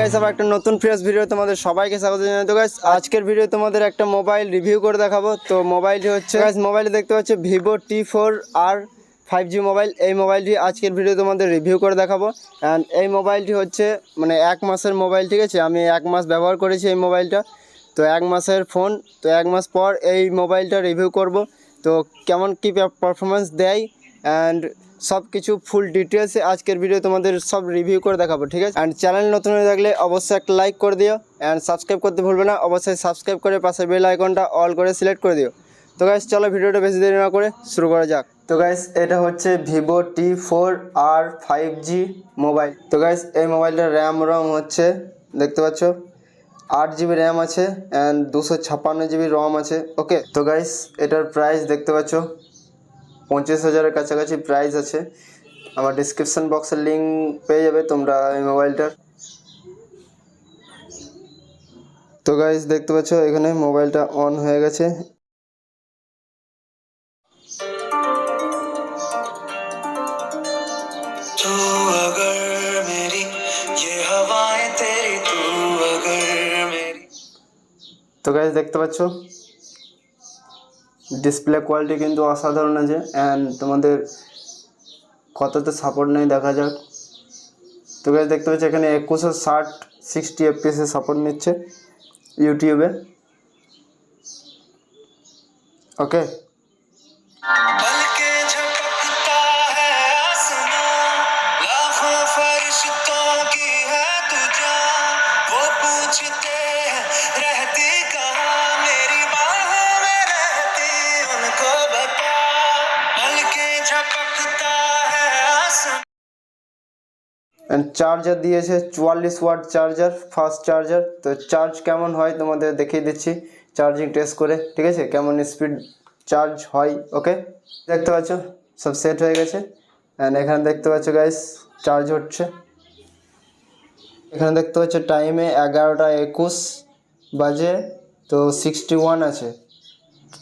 Guys আবার একটা নতুন ফ্রেশ ভিডিও তোমাদের সবাইকে স্বাগত জানাই। তো গাইস আজকের ভিডিও তোমাদের একটা মোবাইল রিভিউ করে দেখাবো। তো মোবাইলটি হচ্ছে গাইস মোবাইলে দেখতে পাচ্ছ ভিভো T4R 5G মোবাইল। এই মোবাইলটি আজকের ভিডিও তোমাদের রিভিউ করে দেখাবো। অ্যান্ড এই মোবাইলটি হচ্ছে মানে 1 মাসের মোবাইল, ঠিক আছে। আমি 1 মাস ব্যবহার করেছি এই মোবাইলটা। তো 1 মাসের ফোন, তো 1 মাস পর এই মোবাইলটা রিভিউ করব। তো কেমন কী পারফরমেন্স দেয় অ্যান্ড সব কিছু ফুল ডিটেলসে আজকের ভিডিও তোমাদের সব রিভিউ করে দেখাবো, ঠিক আছে। অ্যান্ড চ্যানেল নতুন হয়ে থাকলে অবশ্যই একটা লাইক করে দিও অ্যান্ড সাবস্ক্রাইব করতে ভুলবে না। অবশ্যই সাবস্ক্রাইব করে পাশে বেল আইকনটা অল করে সিলেক্ট করে দিও। তো গাইস চলো ভিডিওটা বেশি দেরি না করে শুরু করা যাক। তো গাইস এটা হচ্ছে ভিভো T4R 5G মোবাইল। তো গাইস এই মোবাইলটার র্যাম হচ্ছে দেখতে পাচ্ছ 8GB র্যাম আছে অ্যান্ড 256GB রম আছে। ওকে, তো গাইস এটার প্রাইস দেখতে পাচ্ছ 25,000-এর কাছাকাছি প্রাইস আছে। আমার ডিসক্রিপশন বক্সের লিঙ্ক পেয়ে যাবে তোমরা এই মোবাইলটার। তো গাইস দেখতে পাচ্ছ এখানে মোবাইলটা অন হয়ে গেছে। তো গাইস দেখতে পাচ্ছ ডিসপ্লে কোয়ালিটি কিন্তু অসাধারণ আছে অ্যান্ড তোমাদের কততে সাপোর্ট নেই দেখা যাক। তো গাইস দেখতে পাচ্ছ এখানে 2160 60 FPS এর সাপোর্ট নিচ্ছে ইউটিউবে। ওকে, চার্জার দিয়েছে 44 ওয়াট চার্জার, ফাস্ট চার্জার। তো চার্জ কেমন হয় তোমাদের দেখিয়ে দিচ্ছি চার্জিং টেস্ট করে, ঠিক আছে, কেমন স্পিড চার্জ হয়। ওকে, দেখতে পাচ্ছ সব সেট হয়ে গেছে অ্যান্ড এখানে দেখতে পাচ্ছ গাইস চার্জ হচ্ছে। এখানে দেখতে পাচ্ছ টাইমে 11টা 21 বাজে, তো 61 আছে।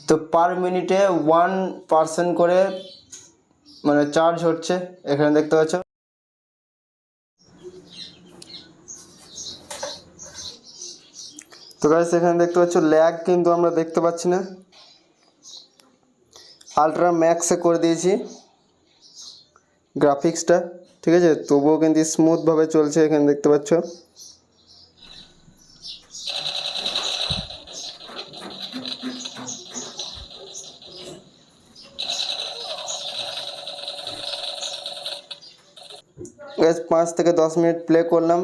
তো পার মিনিটে 1% করে মানে চার্জ হচ্ছে এখানে দেখতে পাচ্ছ। তো গাইস এখানে দেখতে পাচ্ছ ল্যাগ কিন্তু আমরা দেখতে পাচ্ছি না, আলট্রা ম্যাক্সে করে দিয়েছি গ্রাফিক্সটা, ঠিক আছে, তবুও কিন্তু স্মুথভাবে চলছে এখানে দেখতে পাচ্ছ। গাইস 5 থেকে 10 মিনিট প্লে করলাম,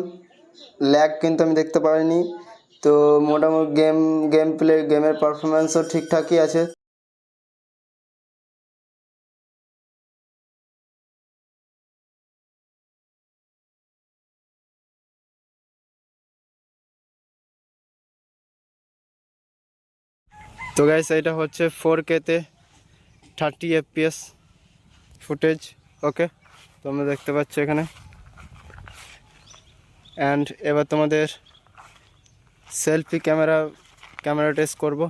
ল্যাগ কিন্তু আমি দেখতে পারিনি। তো মোটামুটি গেমের পারফরমেন্সও ঠিকঠাকই আছে। তো গাইস এটা হচ্ছে 4K-তে 30 FPS ফুটেজ। ওকে, তোমরা দেখতে পাচ্ছ এখানে। অ্যান্ড এবার তোমাদের সেলফি ক্যামেরা টেস্ট করব,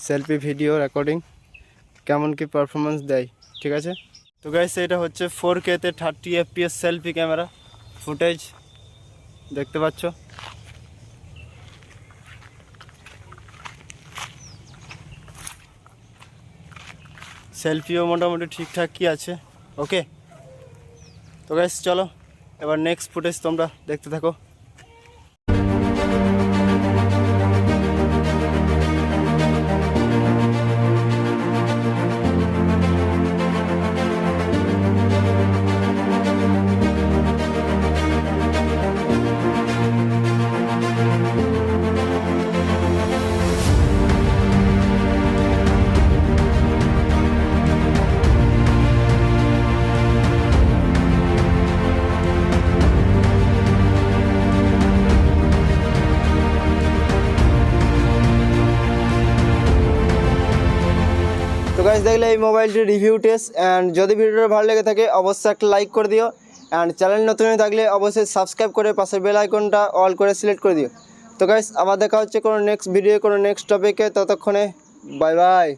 সেলফি ভিডিও রেকর্ডিং কেমন কি পারফরমেন্স দেয়, ঠিক আছে। তো গাইস এটা হচ্ছে 4K-তে 30 FPS সেলফি ক্যামেরা ফুটেজ দেখতে পাচ্ছ। সেলফিও মোটামুটি ঠিকঠাকই আছে। ওকে, তো গাইস চলো এবার নেক্সট ফুটেজ তোমরা দেখতে থাকো। তো গাইস দেখলে এই মোবাইলটির রিভিউ টেস্ট অ্যান্ড যদি ভিডিওটা ভালো লেগে থাকে অবশ্যই একটা লাইক করে দিও অ্যান্ড চ্যানেল নতুন হয়ে থাকলে অবশ্যই সাবস্ক্রাইব করে পাশে বেল আইকনটা অল করে সিলেক্ট করে দিও। তো গাইস আবার দেখা হচ্ছে কোনো নেক্সট ভিডিও কোনো নেক্সট টপিকে, ততক্ষণে বাই বাই।